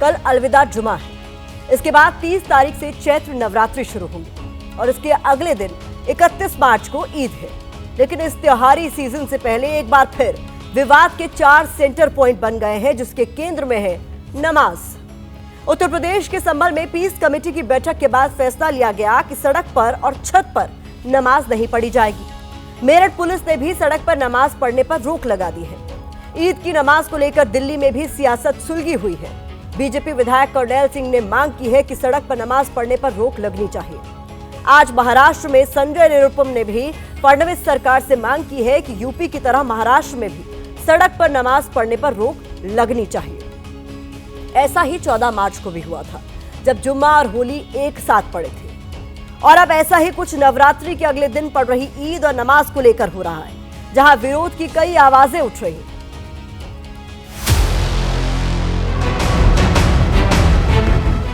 कल अलविदा जुमा है। इसके बाद 30 तारीख से चैत्र नवरात्रि शुरू होंगी और इसके अगले दिन 31 मार्च को ईद है। लेकिन इस त्योहारी सीजन से पहले एक बार फिर विवाद के 4 सेंटर पॉइंट बन गए हैं, जिसके केंद्र में है नमाज। उत्तर प्रदेश के संभल में पीस कमेटी की बैठक के बाद फैसला लिया गया कि सड़क पर और छत पर नमाज नहीं पढ़ी जाएगी। मेरठ पुलिस ने भी सड़क पर नमाज पढ़ने पर रोक लगा दी है। ईद की नमाज को लेकर दिल्ली में भी सियासत सुलगी हुई है। बीजेपी विधायक कर्नैल सिंह ने मांग की है कि सड़क पर नमाज पढ़ने पर रोक लगनी चाहिए। आज महाराष्ट्र में संजय निरुपम ने भी फडणवीस सरकार से मांग की है कि यूपी की तरह महाराष्ट्र में भी सड़क पर नमाज पढ़ने पर रोक लगनी चाहिए। ऐसा ही 14 मार्च को भी हुआ था, जब जुम्मा और होली एक साथ पड़े थे। और अब ऐसा ही कुछ नवरात्रि के अगले दिन पड़ रही ईद और नमाज को लेकर हो रहा है, जहां विरोध की कई आवाजें उठ रही हैं।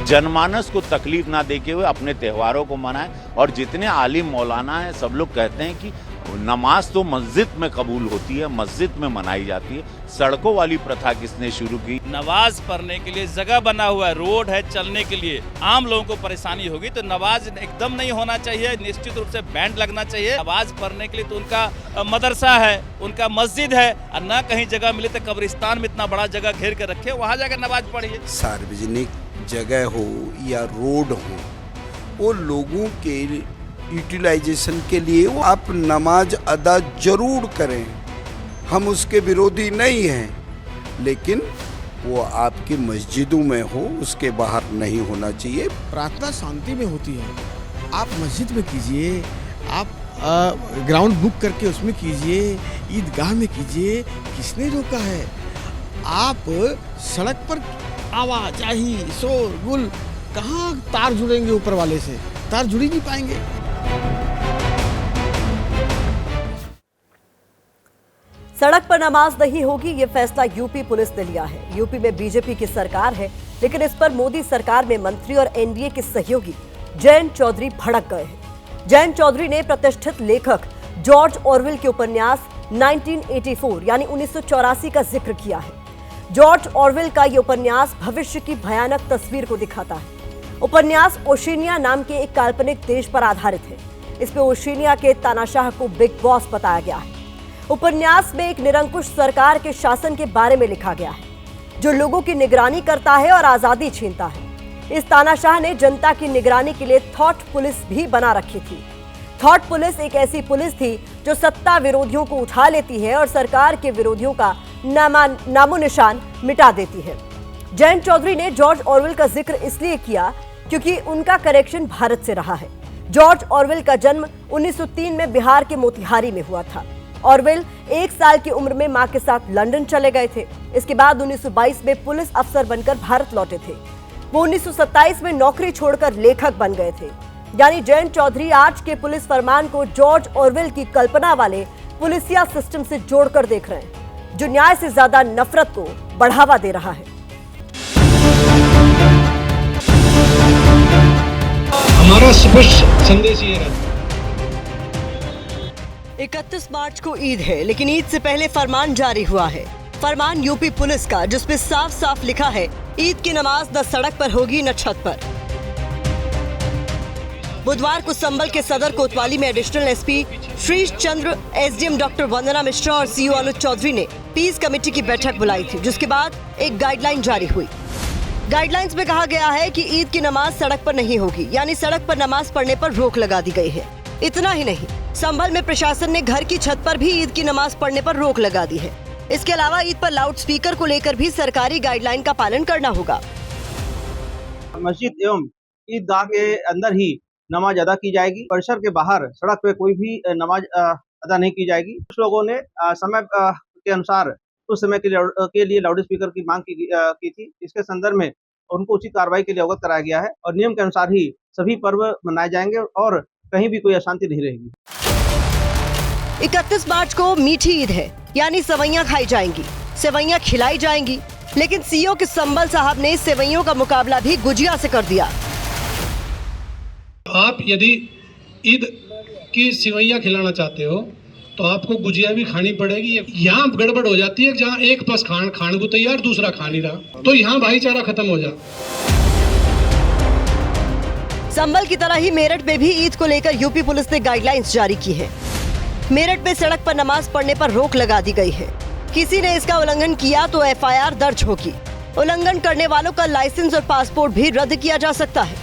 जनमानस को तकलीफ ना देते हुए अपने त्योहारों को मनाएं। और जितने आलिम मौलाना हैं, सब लोग कहते हैं कि नमाज तो मस्जिद में कबूल होती है, मस्जिद में मनाई जाती है। सड़कों वाली प्रथा किसने शुरू की? नमाज पढ़ने के लिए जगह बना हुआ है, रोड है चलने के लिए, आम लोगों को परेशानी होगी तो नमाज एकदम नहीं होना चाहिए। निश्चित रूप से बैंड लगना चाहिए। नमाज पढ़ने के लिए तो उनका मदरसा है, उनका मस्जिद है, और न कहीं जगह मिले तो कब्रिस्तान में इतना बड़ा जगह घेर कर रखे, वहाँ जाकर नमाज पढ़िए। सार्वजनिक जगह हो या रोड हो, वो लोगों के यूटिलाइजेशन के लिए वो आप नमाज अदा जरूर करें। हम उसके विरोधी नहीं हैं, लेकिन वो आपकी मस्जिदों में हो, उसके बाहर नहीं होना चाहिए। प्रार्थना शांति में होती है। आप मस्जिद में कीजिए, आप ग्राउंड बुक करके उसमें कीजिए, ईदगाह में कीजिए, किसने रोका है? आप सड़क पर आवाजाही, शोर गुल, कहाँ तार जुड़ेंगे ऊपर वाले से? तार जुड़ी नहीं पाएंगे। सड़क पर नमाज नहीं होगी, ये फैसला यूपी पुलिस ने लिया है। यूपी में बीजेपी की सरकार है, लेकिन इस पर मोदी सरकार में मंत्री और एनडीए के सहयोगी जयंत चौधरी भड़क गए हैं। जयंत चौधरी ने प्रतिष्ठित लेखक जॉर्ज ऑरवेल के उपन्यास 1984 यानी 1984 का जिक्र किया है। जॉर्ज ऑरवेल का यह उपन्यास भविष्य की भयानक तस्वीर को दिखाता है। उपन्यास ओशिनिया नाम के एक काल्पनिक देश पर आधारित है। इसमें ओशिनिया के तानाशाह को बिग बॉस बताया गया है। उपन्यास में एक निरंकुश सरकार के शासन के बारे में लिखा गया है, जो लोगों की निगरानी करता है और आजादी छीनता है। इस तानाशाह ने जनता की निगरानी के लिए थॉट पुलिस भी बना रखी थी। थॉट पुलिस एक ऐसी पुलिस थी जो सत्ता विरोधियों को उठा लेती है और सरकार के विरोधियों का नामो निशान मिटा देती है। जयंत चौधरी ने जॉर्ज ऑरवेल का जिक्र इसलिए किया क्योंकि उनका कनेक्शन भारत से रहा है। जॉर्ज ऑरवेल का जन्म 1903 में बिहार के मोतिहारी में हुआ था। ऑरवेल 1 साल की उम्र में मां के साथ लंदन चले गए थे। इसके बाद 1922 में पुलिस अफसर बनकर भारत लौटे थे। वो 1927 में नौकरी छोड़कर लेखक बन गए थे। यानी जयंत चौधरी आज के पुलिस फरमान को जॉर्ज ऑरवेल की कल्पना वाले पुलिसिया सिस्टम से जोड़कर देख रहे हैं, जो न्याय से ज्यादा नफरत को बढ़ावा दे रहा है। हमारा स्पष्ट संदेश ये है, 31 मार्च को ईद है, लेकिन ईद से पहले फरमान जारी हुआ है। फरमान यूपी पुलिस का, जिसमें साफ साफ लिखा है, ईद की नमाज न सड़क पर होगी न छत पर। बुधवार को संभल के सदर कोतवाली में एडिशनल एसपी श्रीश चंद्र, एसडीएम डॉक्टर वंदना मिश्रा और सीओ अनुज चौधरी ने पीस कमेटी की बैठक बुलाई थी, जिसके बाद एक गाइडलाइन जारी हुई। गाइडलाइंस में कहा गया है कि ईद की नमाज सड़क पर नहीं होगी, यानी सड़क पर नमाज पढ़ने पर रोक लगा दी गई है। इतना ही नहीं, संभल में प्रशासन ने घर की छत पर भी ईद की नमाज पढ़ने पर रोक लगा दी है। इसके अलावा ईद पर लाउड स्पीकर को लेकर भी सरकारी गाइडलाइन का पालन करना होगा। मस्जिद एवं ईदगाह के अंदर ही नमाज अदा की जाएगी। परिसर के बाहर सड़क पे कोई भी नमाज अदा नहीं की जाएगी। कुछ लोगों ने समय के अनुसार उस समय के लिए लाउड स्पीकर की मांग की थी। इसके संदर्भ में उनको उचित कार्रवाई के लिए अवगत कराया गया है और नियम के अनुसार ही सभी पर्व मनाए जाएंगे और कहीं भी कोई अशांति नहीं रहेगी। 31 मार्च को मीठी ईद है, यानी सेवैयां खाई जाएंगी, सेवैयां खिलाई जाएंगी। लेकिन सीओ के संबल साहब ने सेवैयों का मुकाबला भी गुजिया से कर दिया। आप यदि ईद की सेवैयां खिलाना चाहते हो तो आपको गुजिया भी खानी पड़ेगी। यहाँ गड़बड़ हो जाती है, जहाँ एक पास खान को तैयार, दूसरा खा नहीं रहा, तो यहाँ भाईचारा खत्म हो जाए। संभल की तरह ही मेरठ में भी ईद को लेकर यूपी पुलिस ने गाइडलाइंस जारी की है। मेरठ में सड़क पर नमाज पढ़ने पर रोक लगा दी गई है। किसी ने इसका उल्लंघन किया तो एफआईआर दर्ज होगी। उल्लंघन करने वालों का लाइसेंस और पासपोर्ट भी रद्द किया जा सकता है।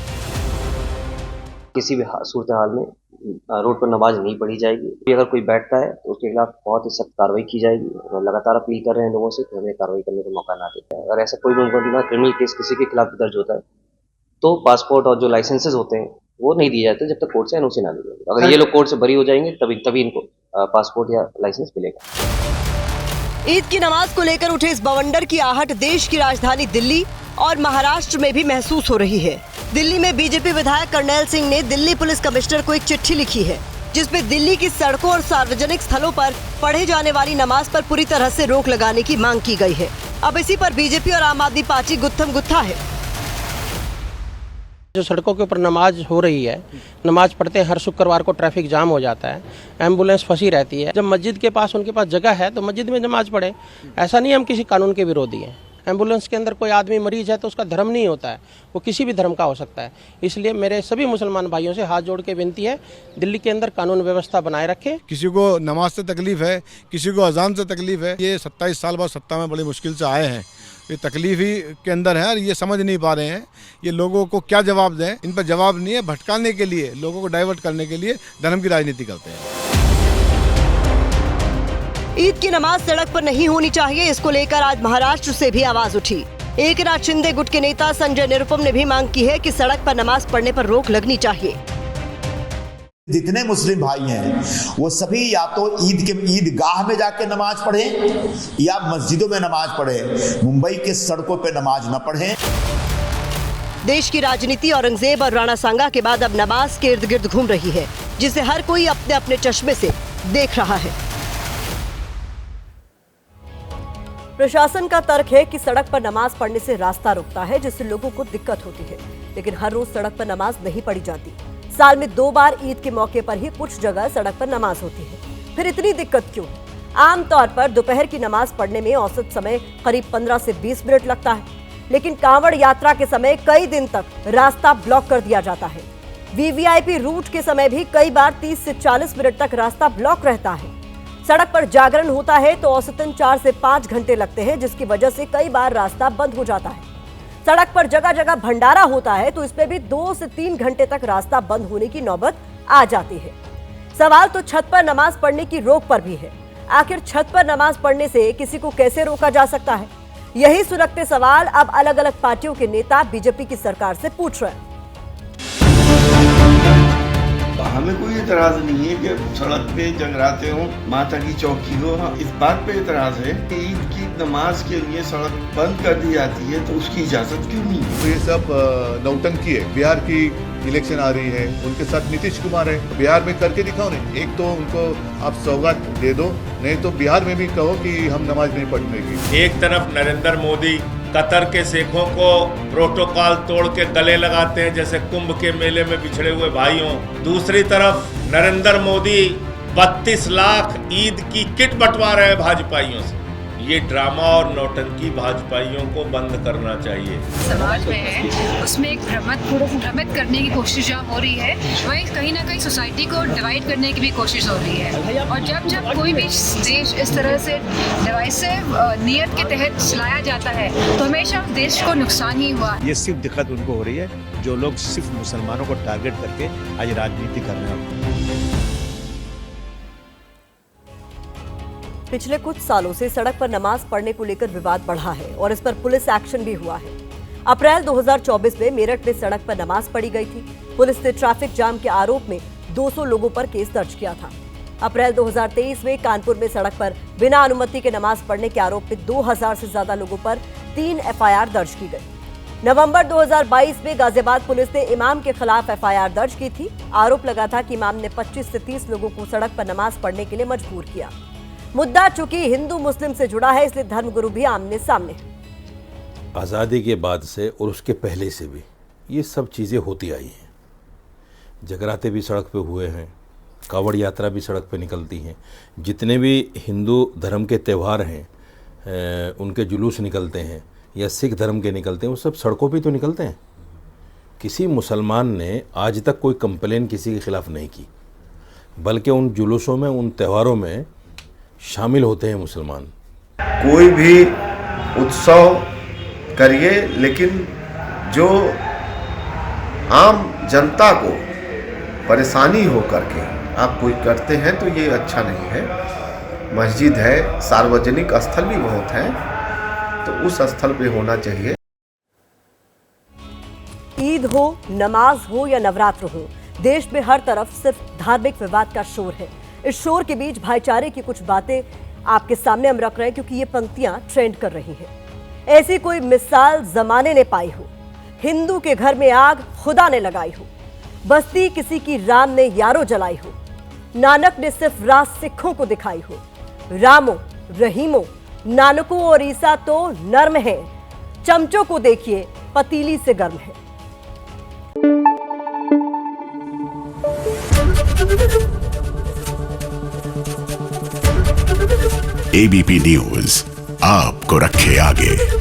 किसी भी सूरत हाल में रोड पर नमाज नहीं पढ़ी जाएगी। अगर कोई बैठता है तो उसके खिलाफ बहुत ही सख्त कार्रवाई की जाएगी। और लगातार अपील कर रहे हैं लोगों से कि हमें कार्रवाई करने का मौका ना देता है। अगर ऐसा कोई क्रिमिनल केस किसी के खिलाफ दर्ज होता है तो पासपोर्ट और जो लाइसेंसेज होते हैं वो नहीं दिए जाते जब तक कोर्ट से एनओसी ना दी जाए। अगर ये लोग कोर्ट से बरी हो जाएंगे तभी इनको पासपोर्ट या लाइसेंस मिलेगा। ईद की नमाज को लेकर उठे इस बवंडर की आहट देश की राजधानी दिल्ली और महाराष्ट्र में भी महसूस हो रही है। दिल्ली में बीजेपी विधायक कर्नैल सिंह ने दिल्ली पुलिस कमिश्नर को एक चिट्ठी लिखी है, जिसमें दिल्ली की सड़कों और सार्वजनिक स्थलों पर पढ़े जाने वाली नमाज पर पूरी तरह से रोक लगाने की मांग की गई है। अब इसी पर बीजेपी और आम आदमी पार्टी गुत्थम गुत्था है। जो सड़कों के ऊपर नमाज हो रही है, नमाज पढ़ते हैं, हर शुक्रवार को ट्रैफिक जाम हो जाता है, एम्बुलेंस फंसी रहती है। जब मस्जिद के पास उनके पास जगह है तो मस्जिद में नमाज पढ़े। ऐसा नहीं हम किसी कानून के विरोधी हैं। एम्बुलेंस के अंदर कोई आदमी मरीज है तो उसका धर्म नहीं होता है, वो किसी भी धर्म का हो सकता है। इसलिए मेरे सभी मुसलमान भाइयों से हाथ जोड़ के विनती है, दिल्ली के अंदर कानून व्यवस्था बनाए रखें। किसी को नमाज से तकलीफ है, किसी को अजान से तकलीफ है। ये 27 साल बाद सत्ता में बड़ी मुश्किल से आए हैं, ये तकलीफ ही के अंदर है और ये समझ नहीं पा रहे हैं ये लोगों को क्या जवाब दें। इन पर जवाब नहीं है, भटकाने के लिए, लोगों को डाइवर्ट करने के लिए धर्म की राजनीति करते हैं। ईद की नमाज सड़क पर नहीं होनी चाहिए, इसको लेकर आज महाराष्ट्र से भी आवाज उठी। एकनाथ शिंदे गुट के नेता संजय निरुपम ने भी मांग की है कि सड़क पर नमाज पढ़ने पर रोक लगनी चाहिए। जितने मुस्लिम भाई हैं वो सभी या तो ईदगाह में जाके नमाज पढ़ें या मस्जिदों में नमाज पढ़ें। मुंबई के सड़कों पे नमाज न पढ़ें। देश की राजनीति औरंगजेब और राणा सांगा के बाद अब नमाज के इर्द गिर्द घूम रही है, जिसे हर कोई अपने अपने चश्मे से देख रहा है। प्रशासन का तर्क है कि सड़क पर नमाज पढ़ने से रास्ता रुकता है, जिससे लोगों को दिक्कत होती है। लेकिन हर रोज सड़क पर नमाज नहीं पढ़ी जाती। साल में 2 बार ईद के मौके पर ही कुछ जगह सड़क पर नमाज होती है। फिर इतनी दिक्कत क्यों? आमतौर पर दोपहर की नमाज पढ़ने में औसत समय करीब 15 से 20 मिनट लगता है, लेकिन कांवड़ यात्रा के समय कई दिन तक रास्ता ब्लॉक कर दिया जाता है। वीवीआईपी रूट के समय भी कई बार 30 से 40 मिनट तक रास्ता ब्लॉक रहता है। सड़क पर जागरण होता है तो औसतन 4 से 5 घंटे लगते हैं, जिसकी वजह से कई बार रास्ता बंद हो जाता है। सड़क पर जगह जगह भंडारा होता है तो इसमें भी 2 से 3 घंटे तक रास्ता बंद होने की नौबत आ जाती है। सवाल तो छत पर नमाज पढ़ने की रोक पर भी है। आखिर छत पर नमाज पढ़ने से किसी को कैसे रोका जा सकता है? यही सुलगते सवाल अब अलग अलग पार्टियों के नेता बीजेपी की सरकार से पूछ रहे हैं। हमें कोई एतराज नहीं है कि सड़क पे जगराते हो, माता की चौकी हो। हाँ, इस बात पे एतराज है कि ईद की नमाज के लिए सड़क बंद कर दी जाती है तो उसकी इजाजत क्यों नहीं? तो ये सब नौटंकी है। बिहार की इलेक्शन आ रही है, उनके साथ नीतीश कुमार है, बिहार में करके दिखाओ। नहीं, एक तो उनको आप सौगात दे दो, नहीं तो बिहार में भी कहो कि हम नमाज नहीं पढ़ने की। एक तरफ नरेंद्र मोदी कतर के शेखों को प्रोटोकॉल तोड़ के गले लगाते हैं जैसे कुंभ के मेले में बिछड़े हुए भाइयों, दूसरी तरफ नरेंद्र मोदी 32 लाख ईद की किट बंटवा रहे हैं भाजपाइयों से। ये ड्रामा और नौटंकी भाजपाइयों को बंद करना चाहिए। समाज में है उसमें एक भ्रमित करने की कोशिश हो रही है, वहीं कहीं ना कहीं सोसाइटी को डिवाइड करने की भी कोशिश हो रही है। और जब कोई भी देश इस तरह से डिवाइसिव नियत के तहत चलाया जाता है तो हमेशा देश को नुकसान ही हुआ। ये सिर्फ दिक्कत उनको हो रही है जो लोग सिर्फ मुसलमानों को टारगेट करके आज राजनीति कर रहे हैं। पिछले कुछ सालों से सड़क पर नमाज पढ़ने को लेकर विवाद बढ़ा है और इस पर पुलिस एक्शन भी हुआ है। अप्रैल 2024 में मेरठ में सड़क पर नमाज पढ़ी गई थी। पुलिस ने ट्रैफिक जाम के आरोप में 200 लोगों पर केस दर्ज किया था। अप्रैल 2023 में कानपुर में सड़क पर बिना अनुमति के नमाज पढ़ने के आरोप में 2000 से ज्यादा लोगों पर 3 एफआईआर दर्ज की गई। नवंबर 2022 में गाजियाबाद पुलिस ने इमाम के खिलाफ एफआईआर दर्ज की थी। आरोप लगा था कि इमाम ने 25 से 30 लोगों को सड़क पर नमाज पढ़ने के लिए मजबूर किया। मुद्दा चूंकि हिंदू मुस्लिम से जुड़ा है, इसलिए धर्मगुरु भी आमने सामने है। आज़ादी के बाद से और उसके पहले से भी ये सब चीज़ें होती आई हैं। जगराते भी सड़क पे हुए हैं, कावड़ यात्रा भी सड़क पे निकलती हैं, जितने भी हिंदू धर्म के त्यौहार हैं उनके जुलूस निकलते हैं या सिख धर्म के निकलते हैं, वो सब सड़कों पे तो निकलते हैं। किसी मुसलमान ने आज तक कोई कंप्लेन किसी के खिलाफ नहीं की, बल्कि उन जुलूसों में, उन त्योहारों में शामिल होते हैं मुसलमान। कोई भी उत्सव करिए, लेकिन जो आम जनता को परेशानी हो करके आप कोई करते हैं तो ये अच्छा नहीं है। मस्जिद है, सार्वजनिक स्थल भी बहुत हैं, तो उस स्थल पे होना चाहिए। ईद हो, नमाज हो या नवरात्र हो, देश में हर तरफ सिर्फ धार्मिक विवाद का शोर है। इस शोर के बीच भाईचारे की कुछ बातें आपके सामने हम रख रहे हैं, क्योंकि ये पंक्तियां ट्रेंड कर रही हैं। ऐसी कोई मिसाल जमाने ने पाई हो, हिंदू के घर में आग खुदा ने लगाई हो, बस्ती किसी की राम ने यारो जलाई हो, नानक ने सिर्फ राह सिखों को दिखाई हो, रामो रहीमो नानको और ईसा तो नर्म है, चमचों को देखिए पतीली से गर्म है। एबीपी न्यूज आपको रखे आगे।